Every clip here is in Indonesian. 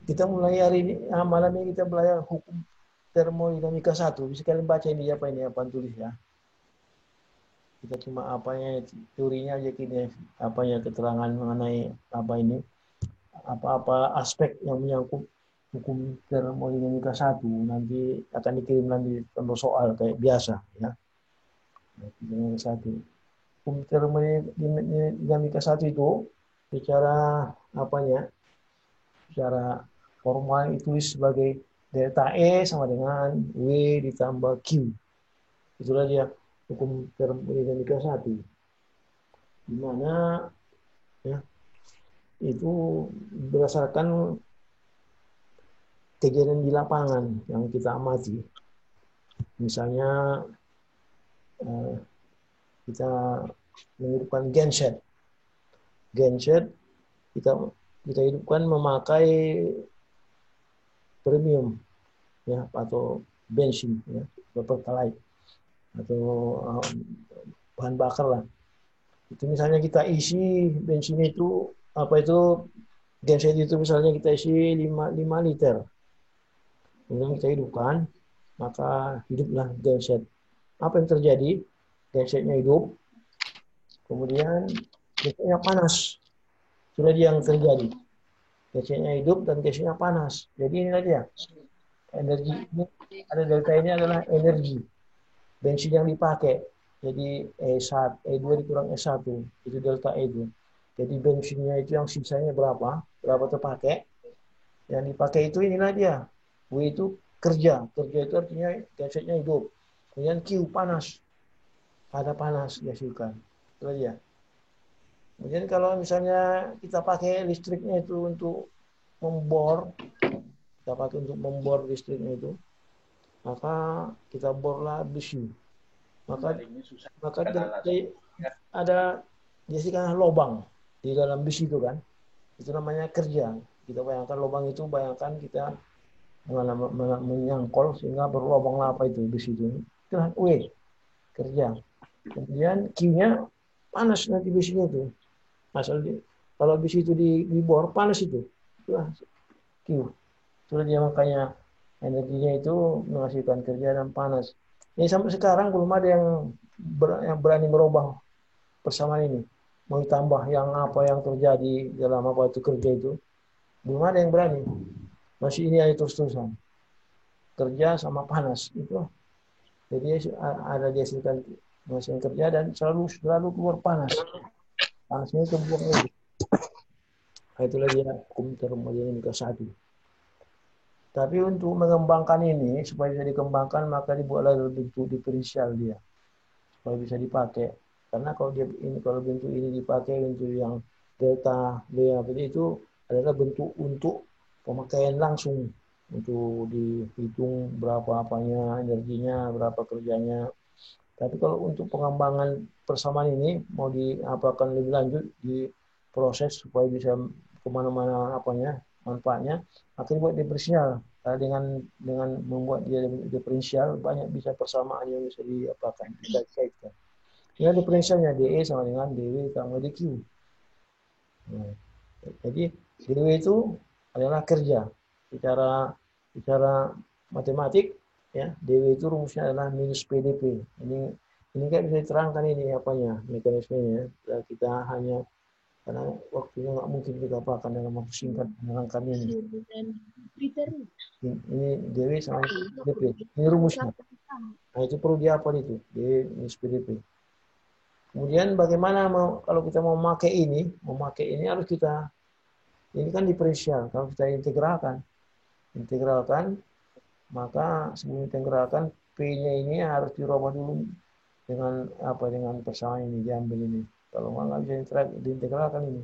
Kita mulai hari ini, malam ini kita belajar hukum termodinamika 1. Bisa kalian baca ini apa tulis ya. Kita cuma apanya teorinya aja kini, apanya keterangan mengenai apa ini, apa aspek yang menyangkut hukum termodinamika 1 nanti akan dikirim nanti contoh soal kayak biasa ya. Termodinamika 1. Hukum termodinamika 1 itu secara apanya? Secara formal ditulis sebagai delta E sama dengan W ditambah Q. Itulah dia hukum termodinamika 1. Di mana ya, itu berdasarkan kejadian di lapangan yang kita amati. Misalnya kita menghidupkan genset. Genset kita hidupkan memakai premium ya atau bensin ya, pertalite atau bahan bakar lah. Itu misalnya kita isi bensin itu genset itu misalnya kita isi 5 liter. Kemudian kita hidupkan, maka hiduplah genset. Apa yang terjadi? Gensetnya hidup, kemudian gensetnya panas. Sudah dia yang terjadi. Gensetnya hidup dan gensetnya panas. Jadi inilah dia. Energi ini ada delta ini adalah energi bensin yang dipakai. Jadi E1, E2 dikurang E1 itu delta E itu. Jadi bensinnya itu yang sisanya berapa terpakai. Yang dipakai itu inilah dia. W itu kerja itu artinya gensetnya hidup. Kemudian Q panas, ada panas dihasilkan. Itu dia. Kemudian kalau misalnya kita pakai listriknya itu untuk membor, listriknya itu, maka kita borlah besi. Maka ada biasanya lubang di dalam besi itu kan. Itu namanya kerja. Kita bayangkan lubang itu, bayangkan kita menyangkol sehingga berlubang apa itu besi itu. Itulah W, kerja. Kemudian Q-nya panas nanti besinya itu. Kalau besi itu dibor panas itu. Itulah Q. Itulah dia makanya energinya itu menghasilkan kerja dan panas. Ini sampai sekarang belum ada yang berani merubah persamaan ini. Mau ditambah yang terjadi dalam apa itu kerja itu. Belum ada yang berani. Masih ini aja terus-terusan. Kerja sama panas. Itu. Jadi ada dihasilkan menghasilkan kerja dan selalu keluar panas. Panasnya itu buang lagi. Itulah dia hukum termodinamika 1. Tapi untuk mengembangkan ini, supaya bisa dikembangkan, maka dibuatlah bentuk diferensial dia. Supaya bisa dipakai. Karena kalau bentuk ini dipakai, bentuk yang delta B itu adalah bentuk untuk pemakaian langsung. Untuk dihitung berapa apanya, energinya, berapa kerjanya. Tapi kalau untuk pengembangan persamaan ini, mau diapakan lebih lanjut, diproses supaya bisa kemana-mana manfaatnya, akhirnya buat diferensial. Dengan membuat dia diferensial, banyak bisa persamaan yang bisa diapakan, bisa dikaitkan. Ya diferensialnya DE sama dengan DW sama DQ. Nah, jadi DW itu adalah kerja. Secara matematik, ya DW itu rumusnya adalah minus PdP. Ini kan bisa diterangkan ini mekanismenya. Kita hanya karena waktunya nggak mungkin kita apakan dalam waktu singkat menerangkan ini. Ini DW sama PdP. Ini rumusnya. Nah itu perlu diapal itu DW minus PdP. Kemudian bagaimana kalau kita mau memakai ini harus kita ini kan diferensial. Kalau kita integralkan, maka sebelum integralkan P-nya ini harus dirubah dulu dengan persamaan ini diambil ini. Kalau nggak bisa diintegralkan ini.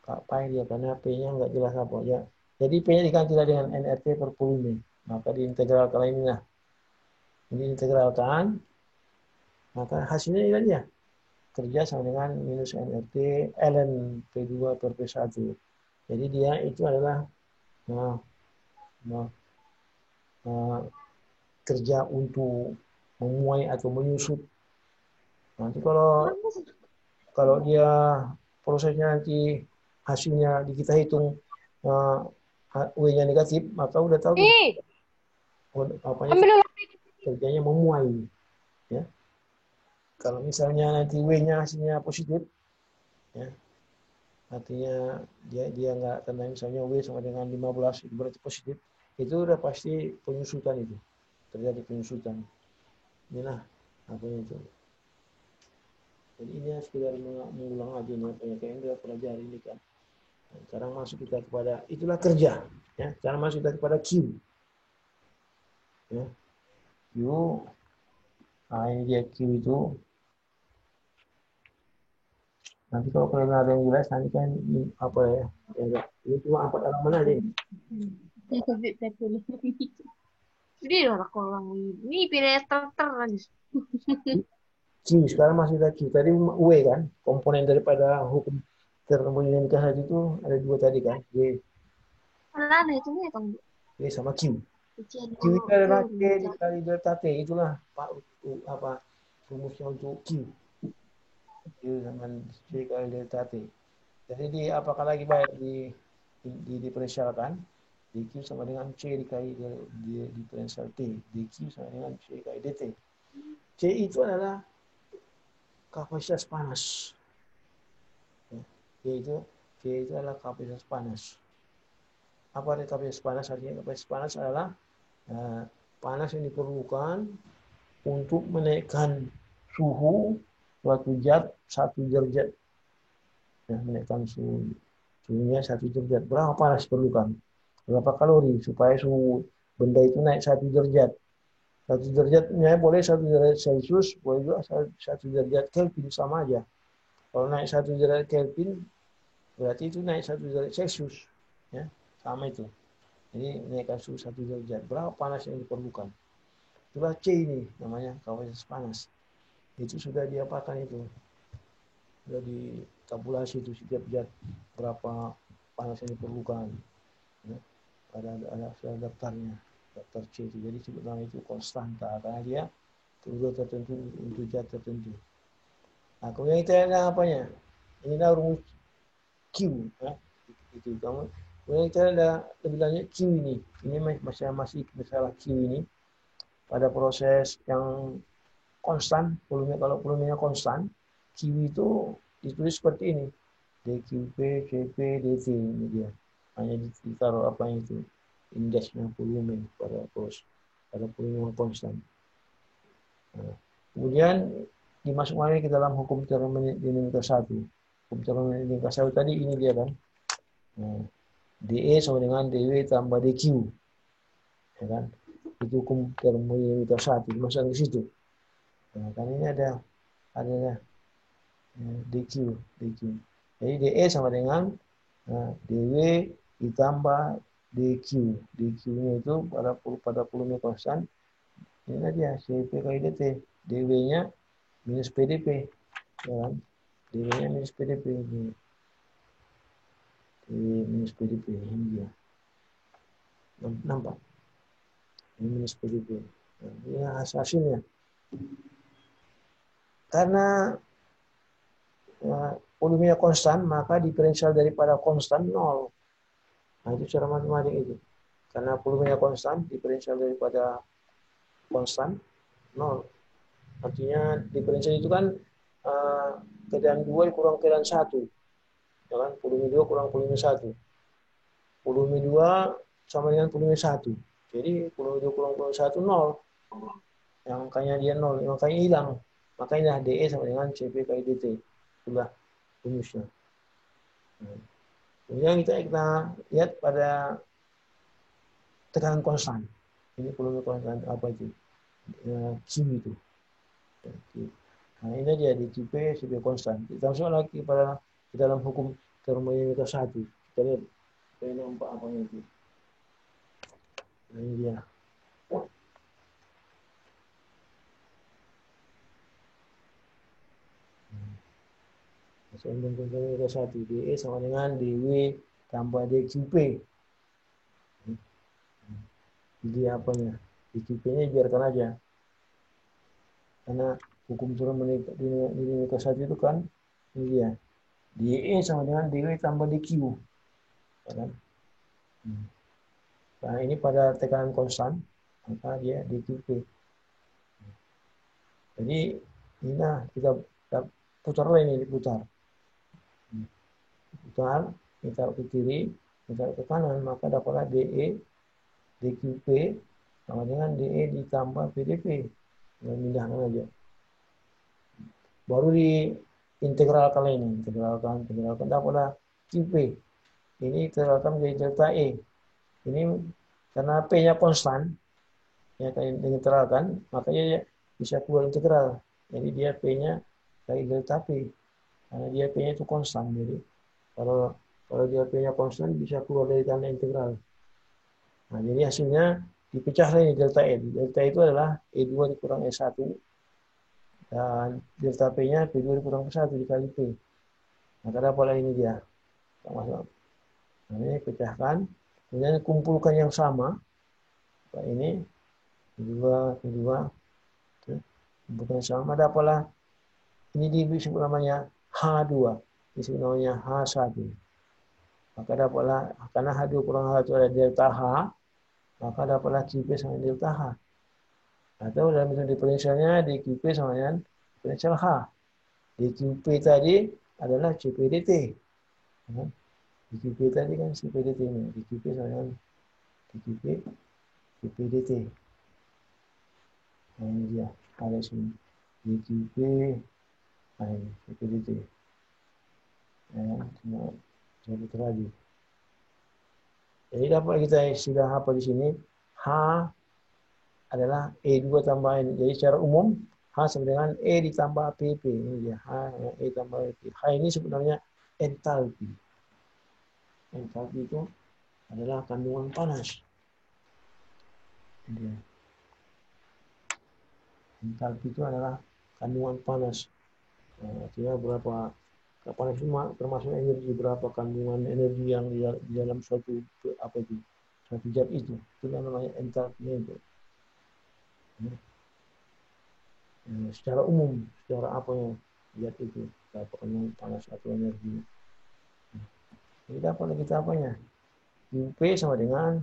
Apa dia karena P-nya nggak jelas apa ya. Jadi P-nya diganti dengan nRT per volume. Maka diintegralkan ini lah. Diintegralkan, maka hasilnya ini aja. Kerja sama dengan minus nRT ln P2 per P1. Jadi dia itu adalah kerja untuk memuai atau menyusut. Nanti kalau dia prosesnya nanti hasilnya kita hitung W-nya negatif, maka udah tahu tuh Nih, apanya itu ambil dulu. kerjanya memuai. Ya. Kalau misalnya nanti W-nya hasilnya positif, ya, artinya dia nggak tanda misalnya W sama dengan 15 itu berarti positif, itu udah pasti penyusutan itu terjadi penyusutan. Inilah apa itu. Jadi ini sekedar mengulang aja nih apa yang kita pelajari ini kan. Nah, sekarang masuk kita kepada itulah kerja. Ya, sekarang masuk kita kepada Q. Ya, Q. Nah ini dia Q itu. Nanti kalau kalian ada yang jelas nanti kan apa ya? Ya, ini cuma 4 halaman aja. Ini orang kolong ini pilih ter aja. Q sekarang masih ada Q. Tadi W kan, komponen daripada hukum termodinamika tadi itu ada dua tadi kan, Mana itu nih tong W sama Q. cucian Q dulu itu tuh adalah C minta. dikali delta T, itulah Pak apa rumusnya untuk Q. Q sama C kali delta T. Jadi di apakah lagi baik di diferensialkan dq sama dengan c dikali di diferensial t, dq sama dengan c kali dt. C itu adalah kapasitas panas. Yaitu C itu adalah kapasitas panas. Apa arti kapasitas panas? Artinya kapasitas panas adalah panas yang diperlukan untuk menaikkan suhu suatu zat 1 derajat. Ya, menaikkan suhunya 1 derajat. Berapa panas diperlukan? Berapa kalori supaya suhu benda itu naik 1 derajat. 1 derajatnya boleh 1 derajat Celcius, boleh juga 1 derajat Kelvin, sama aja. Kalau naik 1 derajat Kelvin, berarti itu naik 1 derajat Celcius. Ya, sama itu. Jadi naikkan suhu 1 derajat. Berapa panas yang diperlukan? Itulah C ini, namanya kapasitas panas. Itu sudah diapakan itu. Sudah ditabulasi itu setiap zat berapa panas yang diperlukan. Ya. Ada daftarnya, daftar C itu. Jadi sebut nama itu konstanta karena dia sudah tertentu untuk zat tertentu. Nah, kemudian kita ada apanya? Ini adalah rumus Q. Ya. Itu kamu. Kemudian kita ada lebih lanjut Q ini. Ini masih masalah Q ini pada proses yang konstan. Kalau volumenya konstan, Q itu ditulis seperti ini. DQP, CP, DT ini dia. Hanya ditaruh apa itu indeksnya volume pada volume yang konstan. Nah, kemudian dimasuk lagi ke dalam hukum termodinamika 1. Hukum termodinamika 1 tadi ini dia kan. Nah, DE sama dengan DW tambah DQ. Ya kan? Itu hukum termodinamika 1. Dimasukkan ke situ. Nah, kan ini ada DQ, DQ. Jadi DE sama dengan DW ditambah DQ. DQ-nya itu pada volume konstan. Ini aja CP kali DT. DW-nya minus PDP. Ya kan? DW-nya minus PDP. Minus PDP. Ini dia. Nampak? Ini minus PDP. Nah, ini hasilnya. Karena volumenya konstan, maka diferensial daripada konstan 0. Nah, itu cara matematik itu. Karena volumenya konstan, diferensial daripada konstan 0. Artinya diferensial itu kan keadaan 2 kurang keadaan 1. Ya kan? Volume 2 kurang volume 1. Volume 2 sama dengan volume 1. Jadi volume 2 kurang volume 1 0. Yang angkanya dia 0, makanya hilang. Makanya DE sama dengan CP kali DT. Itulah rumusnya. Nah, kemudian kita lihat pada tekanan konstan. Ini volume konstan apa itu? Q itu. Nah, ini dia di QP sebagai konstan. Kita masuk lagi pada di dalam hukum termodinamika 1. Kita lihat ini nampak apa itu. Nah, ini dia. Sambung termodinamika 1. DE sama dengan DW tambah DQP. Jadi apanya? DQP-nya biarkan aja. Karena hukum termodinamika 1 itu kan ini dia. DE sama dengan DW tambah DQ. Ya kan? Nah, ini pada tekanan konstan, maka dia dQp. Jadi inilah kita putar lagi, diputar. Putar, kita ke kiri, kita ke kanan, maka dapatlah dE dQp sama dengan dE ditambah PdP. Kita pindahkan aja. Baru di integralkan ini, integralkan, dapatlah QP. Ini integralkan menjadi delta E. Ini karena P-nya konstan, ya kan diintegralkan, makanya bisa keluar integral. Jadi dia P-nya dari delta P. Karena dia P-nya itu konstan. Jadi kalau dia P-nya konstan bisa keluar dari tanda integral. Nah, jadi hasilnya dipecah lagi delta E. Delta itu adalah E2 dikurang E1 dan delta P-nya P2 dikurang P1 dikali P. Maka dapatlah ini dia. Nah, ini pecahkan, kemudian kumpulkan yang sama. Nah, ini kedua, kumpulkan yang sama, dapatlah ini disebut namanya H2, disebut namanya H1. Maka dapatlah, karena H2 kurang H1 ada delta H, maka dapatlah QP sama delta H. Atau dalam bentuk diferensialnya dQp sama dengan diferensial H. dQp tadi adalah CPDT. dQp tadi kan CPDT ini. dQp sama dengan dQp CPDT. Nah, ini dia. Ada sini. dQp CPDT. Cuma saya putar lagi. Jadi dapat kita istilah apa di sini? H adalah E2 tambah N. Jadi secara umum H sama dengan E ditambah PP. Ini dia. H E tambah PP. H ini sebenarnya entalpi. Entalpi itu adalah kandungan panas. Ini. Entalpi itu adalah kandungan panas. Artinya berapa panas itu termasuk energi, berapa kandungan energi yang di dalam suatu zat itu. Itu namanya entalpi itu. Secara umum, secara apa yang zat itu, berapa kandungan panas atau energi. Jadi dapat kita apanya? UP sama dengan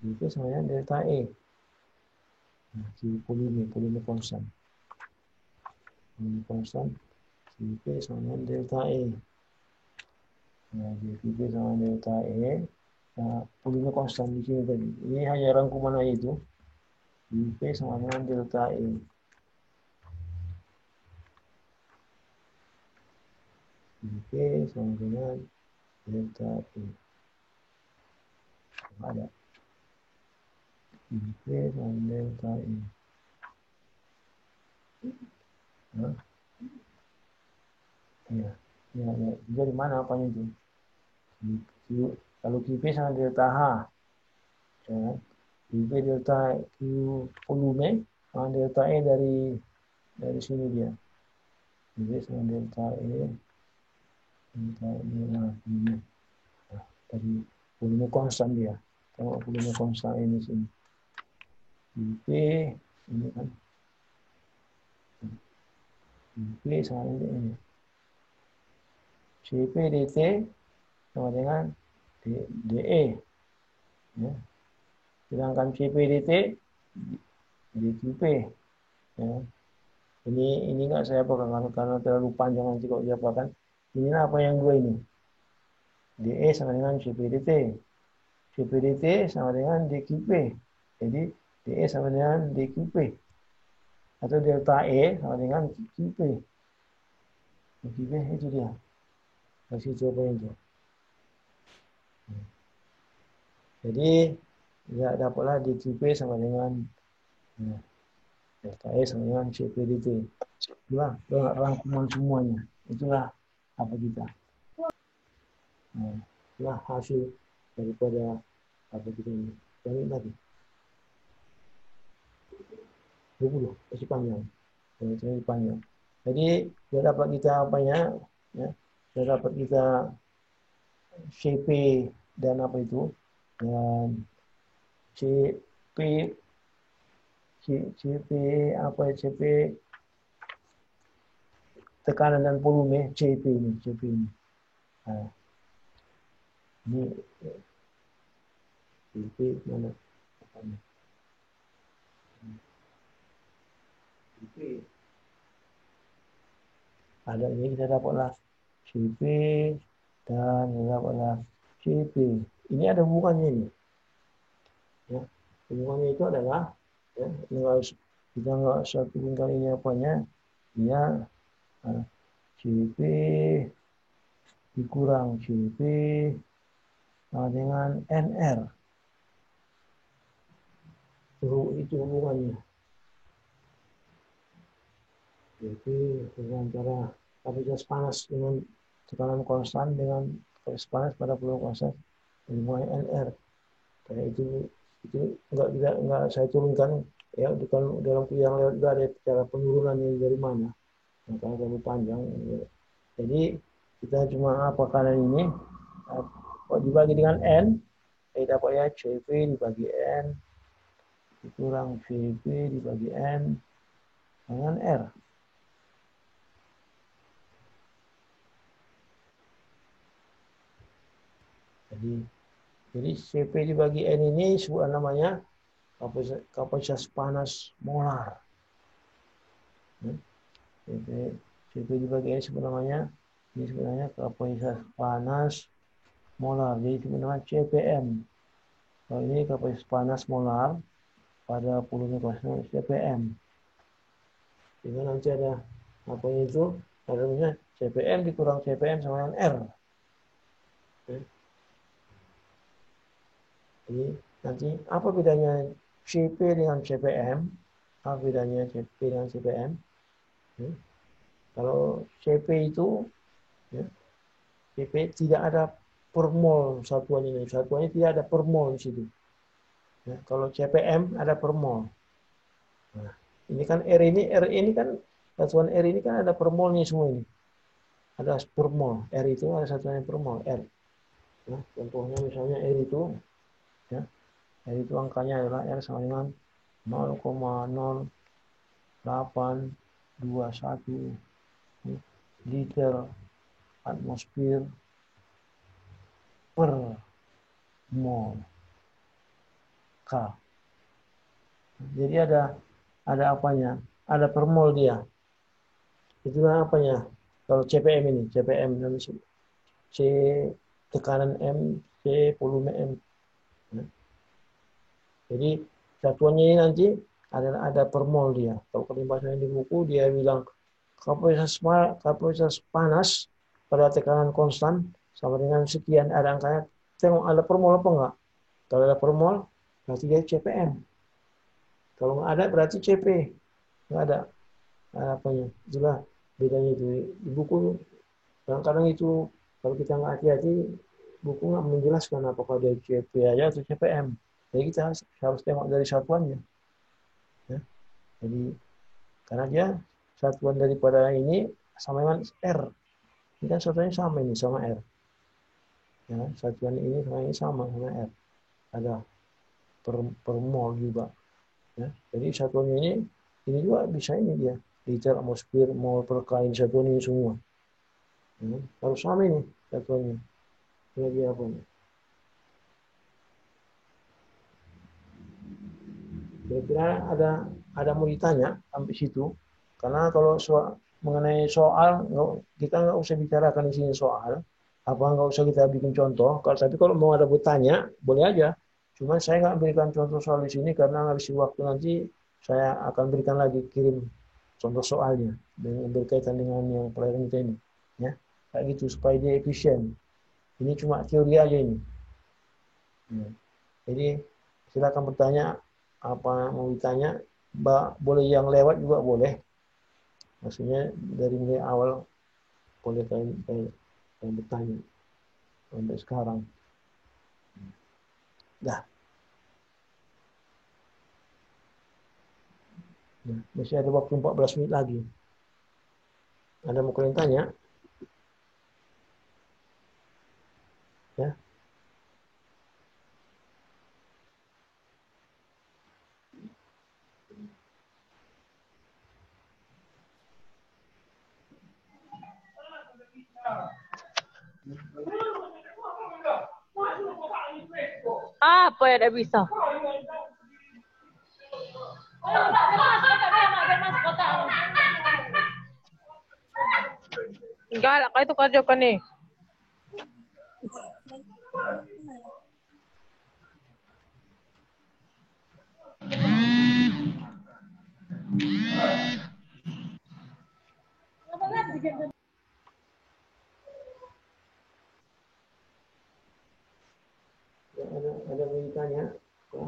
UP sama dengan delta E. Nah, volume konstan. Volume konstan, UP sama dengan delta E. Nah, UP sama delta E. Nah, volume konstan di sini tadi. Ini hanya rangkuman aja itu. UP sama dengan delta E. UP sama dengan delta E. Ada. UP sama delta E. Nah, ya. Jadi mana apanya itu? Kalau QP sama delta H, ya. QP delta Q volume, sama delta E dari sini dia. QP sama delta E, nah, ini. Nah, dari volume konstan dia. Kalau volume konstan ini sini. QP ini kan. QP sama ini. CP dt sama dengan DE. Ya. Sedangkan CP dt dQp. Ya. Ini nggak saya apakan karena terlalu panjang nanti kalau diapakan. Ini apa yang dua ini? DE sama dengan CPDT. CPDT sama dengan dQp. Jadi DE sama dengan dQp. Atau delta E sama dengan QP. dQp itu dia. Kasih coba itu. Jadi ya dapatlah dQp sama dengan ya, delta E sama dengan CPDT. Itulah rangkuman semuanya. Itulah apa kita. Nah, itulah hasil daripada apa kita ini. Yang ini lagi. 20 masih panjang. Masih panjang. Jadi sudah dapat kita apanya, ya, sudah dapat kita CP dan apa itu, dan CP CP apa CP tekanan dan volume CP ini CP ini. Nah, ini CP mana? CP. Ada ini kita dapatlah CP dan kita dapatlah CP. Ini ada hubungannya ini. Ya. Hubungannya itu adalah ya, kita nggak satu kali ini apanya dia CP dikurang CP dengan NR. Itu hubungannya. Jadi dengan cara kapasitas panas dengan tekanan konstan dengan kapasitas panas pada volume konstan hubungannya NR. Karena itu nggak saya turunkan ya dalam kuliah yang lewat juga ada cara penurunannya dari mana. Nah, karena terlalu panjang. Ya. Jadi kita cuma apa karena ini dibagi dengan N, kita dapat ya CV dibagi N dikurang VP dibagi N dengan R. Jadi CP dibagi N ini sebuah namanya kapasitas panas molar. CP dibagi N sebenarnya ini sebenarnya kapasitas panas molar. Jadi sebenarnya CPM. Kalau ini kapasitas panas molar pada volume konstan CPM. Sehingga nanti ada apa itu? Ada CPM dikurang CPM sama dengan R. Jadi nanti apa bedanya CP dengan CPM? Apa bedanya CP dengan CPM? Kalau CP itu ya, CP tidak ada per mol satuannya ini. Satuannya tidak ada per mol di situ. Ya, kalau CPM ada per mol. Nah, ini kan R ini kan satuan R ini kan ada per molnya semua ini. Ada per mol. R itu ada satuannya per mol R. Nah, contohnya misalnya R itu ya, R itu angkanya adalah R sama dengan 0,0821 liter atmosfer per mol K. Jadi ada apanya? Ada per mol dia. Itulah apanya? Kalau CPM ini, CPM C tekanan M, C volume M. Jadi satuannya ini nanti ada per mol dia. Kalau bahasanya di buku dia bilang kapasitas panas pada tekanan konstan sama dengan sekian ada angkanya. Tengok ada per mol apa enggak? Kalau ada per mol berarti dia CPM. Kalau nggak ada berarti CP. Nggak ada apanya. Itulah bedanya itu. Di buku kadang-kadang itu kalau kita nggak hati-hati buku nggak menjelaskan apakah dia CP aja atau CPM. Jadi kita harus tengok dari satuannya. Ya. Jadi karena dia satuan daripada ini sama dengan R. Ini kan satuannya sama ini sama R. Ya, satuan ini sama R. Ada per mol juga. Ya. Jadi satuannya ini juga bisa ini dia. Liter, atmosfer, mol per kain satuan ini semua. Ya. Harus sama ini satuannya. Lagi apa nih? Kira-kira ada mau ditanya sampai situ. Karena kalau mengenai soal kita nggak usah bicarakan di sini soal. Apa nggak usah kita bikin contoh. Tapi kalau mau ada bertanya boleh aja. Cuma saya nggak berikan contoh soal di sini karena habis waktu nanti saya akan berikan lagi kirim contoh soalnya dengan berkaitan dengan yang pelajaran kita ini. Ya, kayak gitu supaya dia efisien. Ini cuma teori aja ini. Ya. Jadi silakan bertanya apa mau ditanya, boleh yang lewat juga boleh. Maksudnya dari mulai awal boleh kalian bertanya sampai sekarang. Dah. Ya, masih ada waktu 14 menit lagi. Ada mau kalian tanya? Ya. Apa ya tidak bisa? Enggak lah, kau itu kerja kan nih. Ya, ada beritanya. Ya.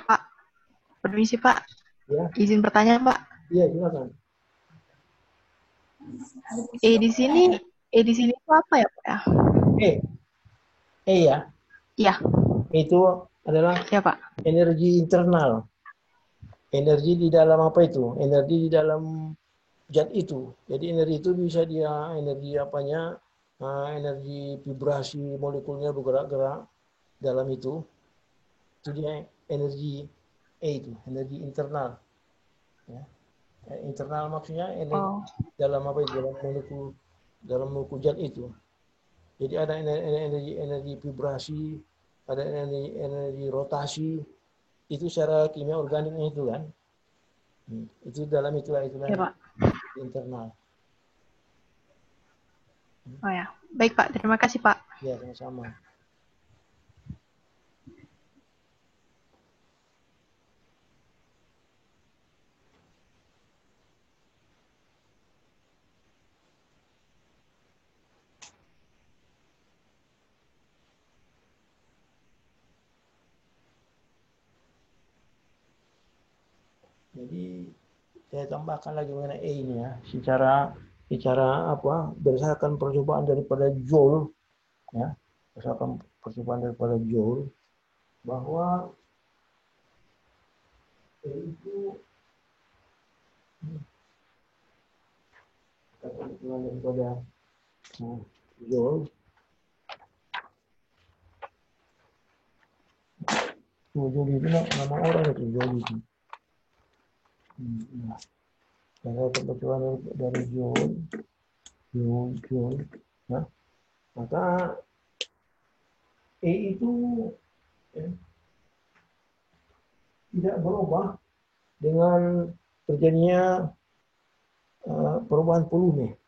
Pak, permisi Pak. Ya, Izin bertanya Pak. iya silakan. Di sini, di sini itu apa ya Pak ya? Eh, ya, Iya, itu adalah iya Pak. energi internal. Energi di dalam apa itu? Energi di dalam zat itu. Jadi energi itu bisa dia energi apanya? Energi vibrasi molekulnya bergerak-gerak dalam itu. Itu dia energi itu, energi internal. Ya. Internal maksudnya energi Oh, dalam apa itu? Dalam molekul zat itu. Jadi ada energi vibrasi, ada energi rotasi. Itu secara kimia organiknya itu kan. Itu dalam itulah iya Pak. internal. Oh ya, baik Pak. Terima kasih Pak. Ya sama-sama. Jadi saya tambahkan lagi mengenai E ini ya, secara apa berdasarkan percobaan daripada Joule ya, berdasarkan percobaan daripada Joule bahwa E itu percobaan daripada Joule Joule itu nama orang itu Joule itu. Ya. Berdasarkan percobaan dari Joule ya, maka E itu ya, tidak berubah dengan terjadinya perubahan volume.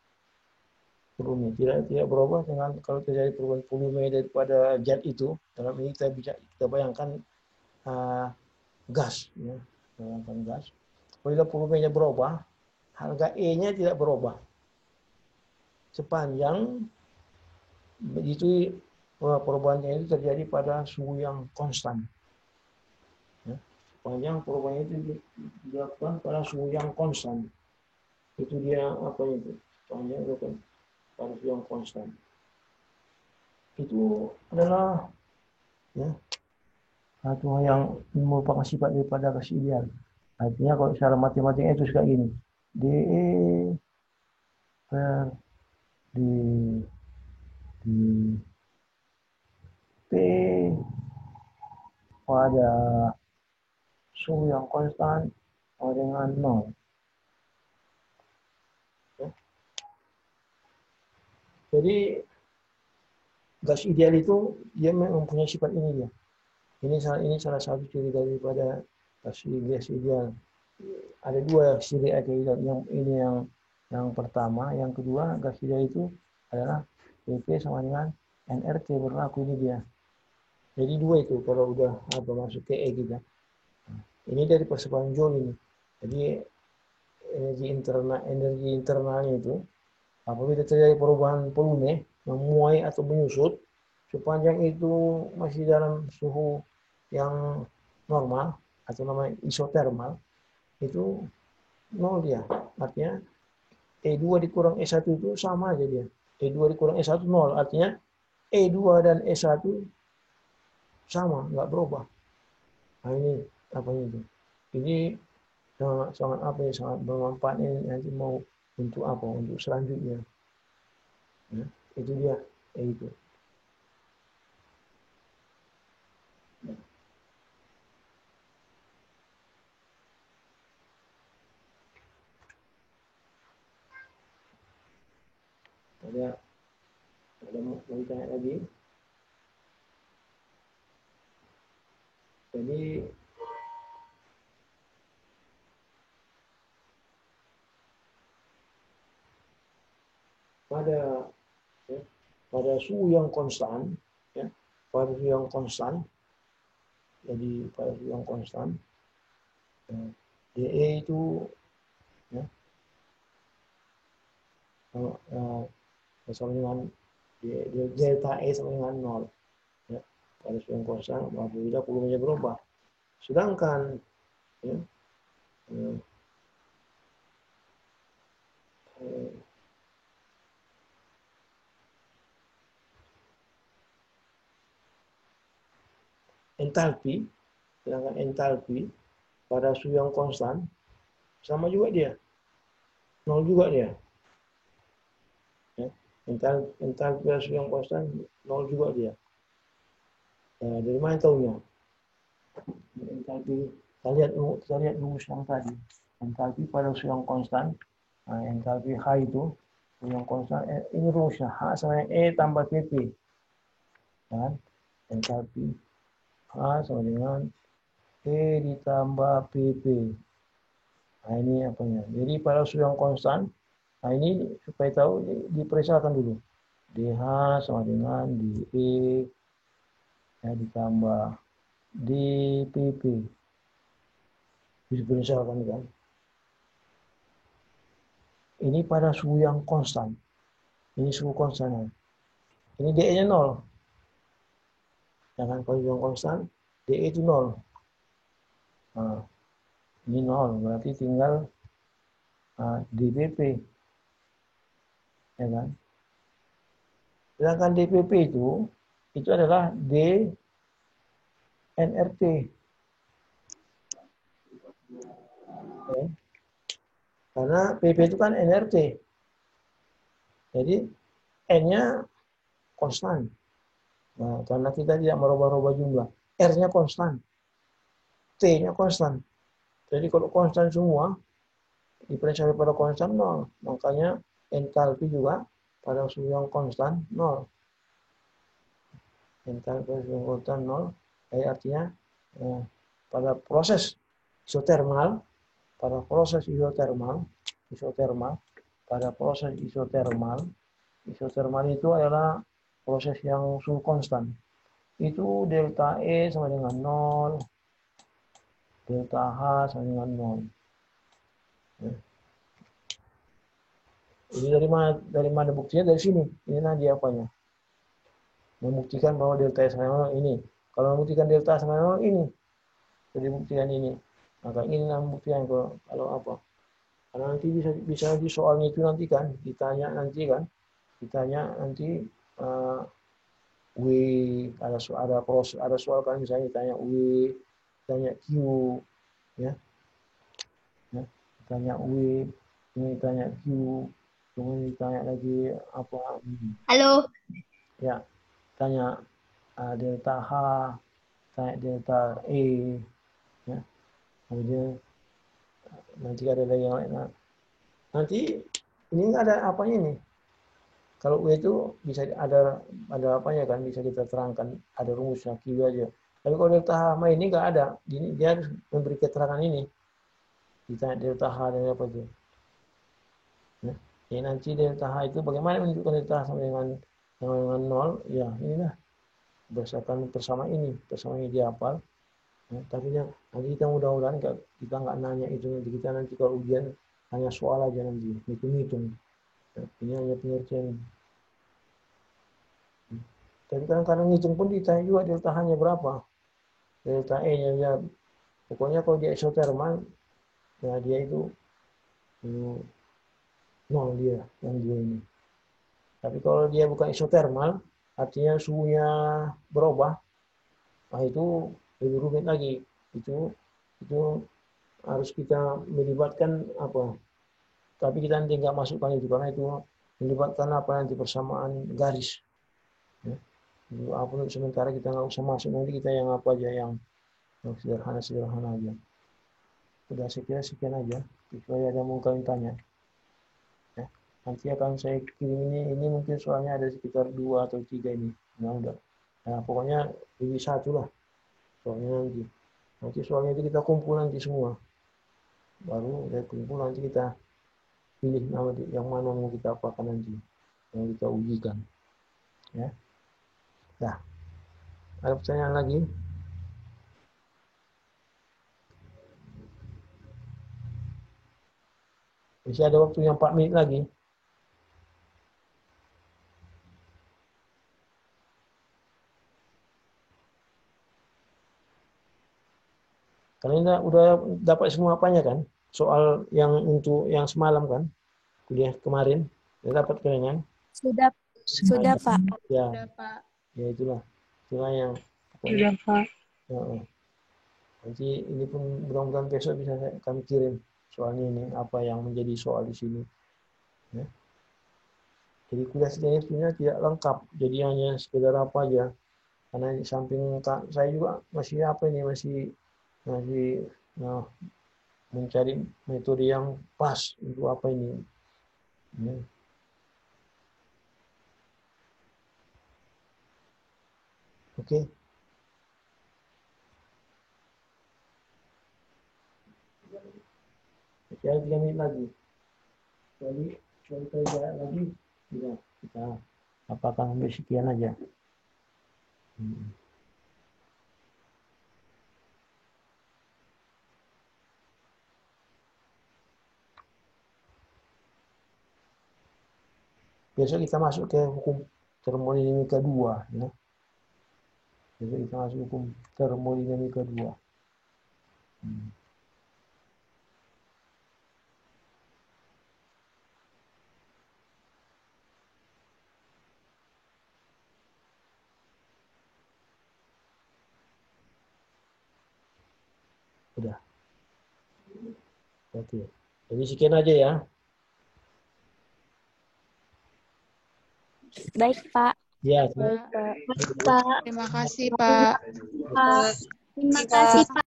Volume tidak berubah dengan kalau terjadi perubahan volume daripada zat itu. Dalam ini kita bayangkan uh, gas, ya, bayangkan gas. Apabila volumenya berubah, harga E-nya tidak berubah sepanjang itu perubahannya itu terjadi pada suhu yang konstan. Ya. Sepanjang perubahannya itu dilakukan pada suhu yang konstan. Itu dia apa itu? Sepanjang dilakukan pada suhu yang konstan. Itu adalah ya satu hal yang merupakan sifat daripada gas ideal. Artinya kalau secara matematiknya itu kayak gini. DE per di P pada suhu yang konstan sama dengan 0. Ya. Jadi gas ideal itu dia mempunyai sifat ini dia. Ini salah satu ciri daripada gas ideal. Ada dua ciri gas ideal. Yang pertama, yang kedua gas ideal itu adalah PP sama dengan NRT berlaku ini dia. Jadi dua itu kalau udah masuk ke E kita. Ini dari persebaran Joule ini. Jadi energi internalnya itu apabila terjadi perubahan volume memuai atau menyusut sepanjang itu masih dalam suhu yang normal atau namanya isotermal itu nol dia. Artinya E2 dikurang E1 itu sama aja dia. E2 dikurang E1 nol. Artinya E2 dan E1 sama, nggak berubah. Nah ini apa itu? Ini sangat apa ya, sangat bermanfaat ini nanti mau untuk apa? Untuk selanjutnya. Ya, itu dia, itu. Ada mau ditanya lagi? Jadi pada ya, pada suhu yang konstan, ya, pada suhu yang konstan, jadi pada suhu yang konstan, ya, DE itu ya, sama dengan delta E sama dengan 0. Ya, pada suhu yang konstan, apabila volumenya berubah. Sedangkan ya, entalpi, sedangkan entalpi pada suhu yang konstan sama juga dia, 0 juga dia. Ya, entalpi pada suhu yang konstan 0 juga dia. Dari mana tahunya? Entalpi, kita lihat rumus yang tadi. Entalpi pada suhu yang konstan, entalpi H itu suhu yang konstan. Ini rumusnya H sama E tambah PP. Kan? Entalpi H sama dengan E ditambah PP. Nah, ini apanya? Jadi pada suhu yang konstan, nah ini supaya tahu diperiksakan dulu. DH sama dengan DE ya, ditambah DPP. Diperiksakan kan? Ini pada suhu yang konstan. Ini suhu konstan. Ini DE-nya 0. Jangan kalau yang konstan, DE itu 0. Nah, ini 0, berarti tinggal DPP. Ya kan? Sedangkan DPP itu adalah DNRT. Ya. Karena PP itu kan NRT. Jadi N-nya konstan. Nah, karena kita tidak merubah-rubah jumlah. R-nya konstan. T-nya konstan. Jadi kalau konstan semua, diperiksa pada konstan 0. Makanya entalpi juga pada suhu yang konstan 0. Entalpi pada suhu yang konstan 0. Jadi artinya pada proses isotermal, pada proses isotermal, isotermal itu adalah proses yang suhu konstan. Itu delta E sama dengan 0, delta H sama dengan 0. Ya. Ini dari mana buktinya? Dari sini. Ini nanti apanya? Membuktikan bahwa delta E sama dengan 0 ini. Kalau membuktikan delta sama dengan 0 ini. Jadi buktikan ini. Maka ini membuktikan kalau apa? Karena nanti bisa di soalnya itu nanti kan ditanya nanti W ada soal kan misalnya ditanya W, ditanya Q, ya, ditanya W, ini ditanya Q, kemudian ditanya lagi apa? Halo. Ya, tanya delta H, tanya delta E, ya, kemudian nanti ada lagi yang lain. Nah, nanti ini nggak ada apanya ini. Kalau W itu bisa ada apanya kan, bisa kita terangkan, ada rumusnya Q aja. Tapi kalau delta H ini nggak ada, ini dia harus memberi keterangan ini. Ditanya delta H dan apa itu. Ya. Jadi nanti delta H itu bagaimana menunjukkan delta H sama dengan 0? Ya inilah berdasarkan persamaan ini dihafal. Ya, tapi nanti kita mudah-mudahan kita nggak nanya itu, nanti kalau ujian hanya soal aja nanti hitung-hitung. Ya, ini hanya pengertian. Tapi kadang-kadang ngitung pun ditanya juga delta H-nya berapa, delta E-nya ya. Pokoknya kalau dia isotermal, ya dia itu 0 dia yang dia ini. Tapi kalau dia bukan isotermal, artinya suhunya berubah, nah itu lebih rumit lagi. Itu harus kita melibatkan apa? Tapi kita nanti nggak masukkan itu karena itu melibatkan apa nanti persamaan garis. Ya. Apa sementara kita nggak usah masuk, nanti kita yang apa aja yang sederhana aja. Udah sekian aja. Kecuali ada mau kalian tanya. Ya. Nanti akan saya kirim ini mungkin soalnya ada sekitar 2 atau 3 ini. Udah. Nah, pokoknya lebih 1 lah soalnya nanti. Nanti soalnya itu kita kumpul nanti semua. Baru dari kumpul nanti kita pilih nama yang mana mau kita apakan nanti. Yang kita ujikan. Ya. Nah, ada pertanyaan lagi? Masih ada waktunya 4 menit lagi. Kalian udah dapat semua apanya kan? Soal yang untuk yang semalam kan? Kuliah kemarin. Udah dapat kalian kan? Sudah, sudah Pak. Ya, Udah, Pak. ya itulah. Itulah yang Iya, Pak. ya, nanti ini pun mudah-mudahan besok bisa kami kirim soalnya ini apa yang menjadi soal di sini. Ya. Jadi kuliah sebenarnya sebenarnya tidak lengkap. Jadi hanya sekedar apa aja. Karena di samping saya juga masih apa ini masih nah, mencari metode yang pas untuk apa ini. Ya. Oke. Masih ada 3 menit lagi. Jadi kita lagi ya, kita apakan sampai sekian aja. Besok kita masuk ke hukum termodinamika 2 ya. Besok kita masuk hukum termodinamika 2. Udah. Oke. Jadi sekian aja ya. Baik Pak. Ya, Pak. Pak. Terima kasih, Pak. Terima kasih Pak.